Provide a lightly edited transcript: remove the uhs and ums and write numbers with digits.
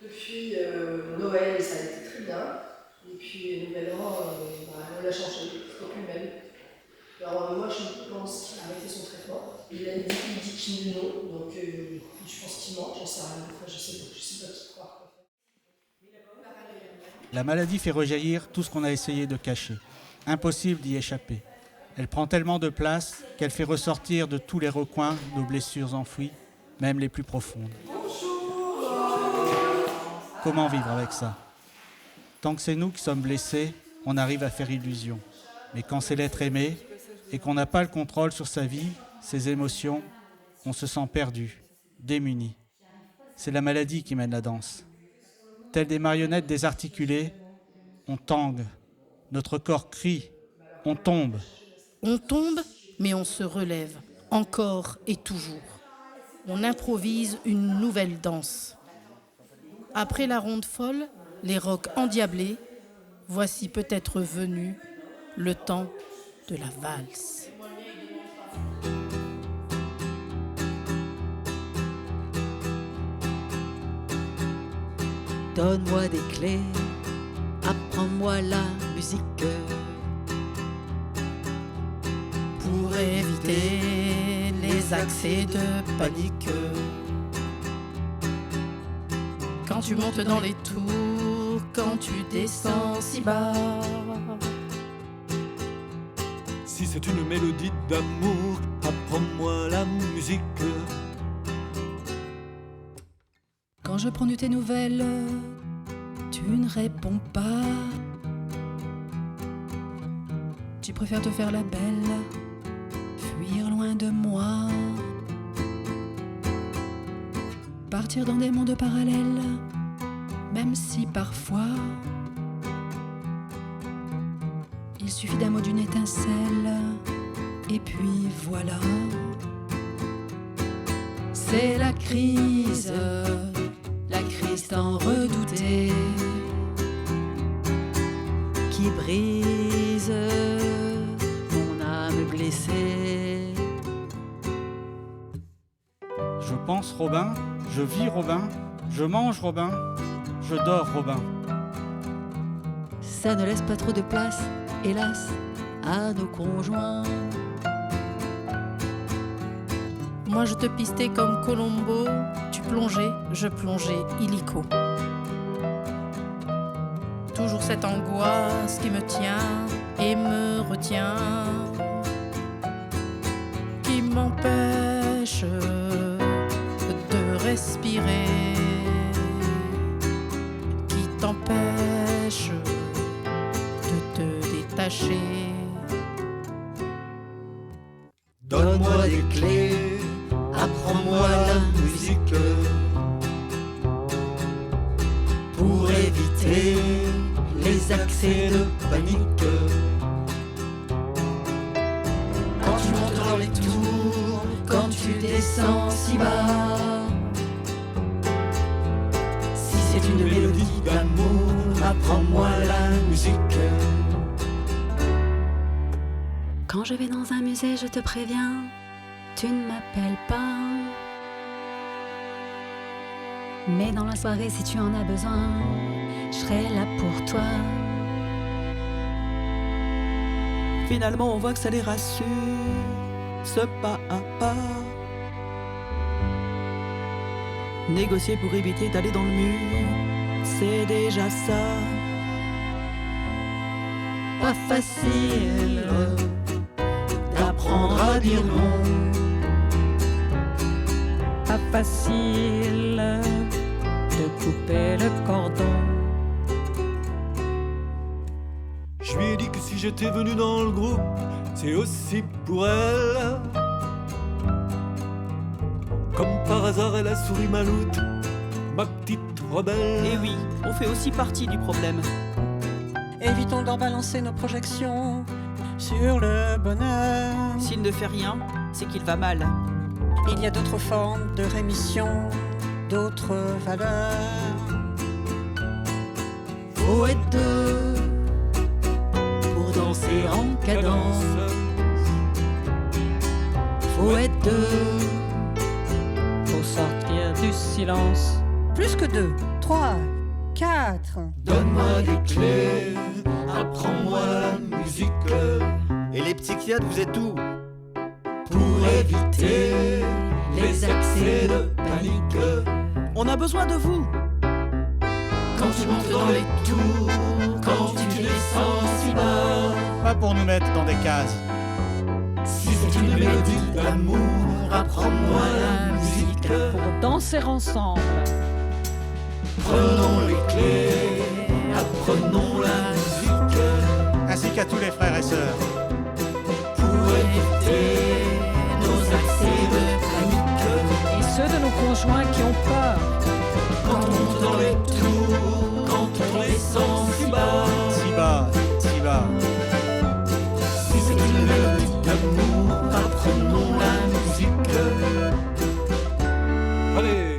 Depuis Noël, ça a été très bien. Et puis, Nouvel An, on l'a changé, c'était plus le même. Alors, moi, je pense qu'il a arrêté son traitement. Il dit qu'il non, donc je pense qu'il ment, j'en sais rien. Enfin, je sais pas qui croire. La maladie fait rejaillir tout ce qu'on a essayé de cacher. Impossible d'y échapper. Elle prend tellement de place qu'elle fait ressortir de tous les recoins nos blessures enfouies, même les plus profondes. Comment vivre avec ça ? Tant que c'est nous qui sommes blessés, on arrive à faire illusion. Mais quand c'est l'être aimé et qu'on n'a pas le contrôle sur sa vie, ses émotions, on se sent perdu, démuni. C'est la maladie qui mène la danse. Telles des marionnettes désarticulées, on tangue, notre corps crie, on tombe. On tombe, mais on se relève, encore et toujours. On improvise une nouvelle danse. Après la ronde folle, les rocs endiablés, voici peut-être venu le temps de la valse. Donne-moi des clés, apprends-moi la musique. Pour éviter les accès de panique. Quand tu montes dans les tours, quand tu descends si bas. Si c'est une mélodie d'amour, apprends-moi la musique. Quand je prends de tes nouvelles, tu ne réponds pas. Tu préfères te faire la belle, fuir loin de moi. Partir dans des mondes parallèles, même si parfois il suffit d'un mot, d'une étincelle, et puis voilà. C'est la crise tant redoutée, qui brise mon âme blessée. Je pense Robin, je vis Robin, je mange Robin, je dors Robin. Ça ne laisse pas trop de place, hélas, à nos conjoints. Moi je te pistais comme Colombo, tu plongeais, je plongeais illico. Toujours cette angoisse qui me tient et me retient, qui m'empêche de respirer, qui t'empêche de te détacher. Donne-moi des clés, apprends-moi la musique. Pour éviter les accès de panique. Quand tu montes dans les tours, quand tu descends si bas. Si c'est une mélodie d'amour, apprends-moi la musique. Quand je vais dans un musée, je te préviens, tu ne m'appelles pas. Mais dans la soirée, si tu en as besoin, je serai là pour toi. Finalement, on voit que ça les rassure, ce pas à pas. Négocier pour éviter d'aller dans le mur, c'est déjà ça. Pas facile d'apprendre à dire non. Pas facile de couper le cordon. Je lui ai dit que si j'étais venu dans le groupe, c'est aussi pour elle. Comme par hasard, elle a souri maloute, ma petite rebelle. Et oui, on fait aussi partie du problème. Évitons d'en balancer nos projections sur le bonheur. S'il ne fait rien, c'est qu'il va mal. Il y a d'autres formes de rémission, d'autres valeurs. Faut être deux pour danser en cadence. Faut être deux Faut sortir du silence. Plus que 2, 3, 4. Donne-moi des clés, apprends-moi la musique. Et les psychiatres, vous êtes où? Pour éviter les accès de panique. On a besoin de vous. Quand tu montes dans les tours, quand tu descends si bas. Pas pour nous mettre dans des cases. Si c'est une mélodie d'amour, apprends-moi la musique. Pour danser ensemble. Prenons les clés, apprenons la musique. Ainsi qu'à tous les frères et sœurs. Pour éviter Nos accès de panique. Et ceux de nos conjoints qui ont peur. quand on monte dans les tours, quand on descend si bas. Si bas, si bas. Si c'est une mélodie d'amour, apprenons la musique. Allez!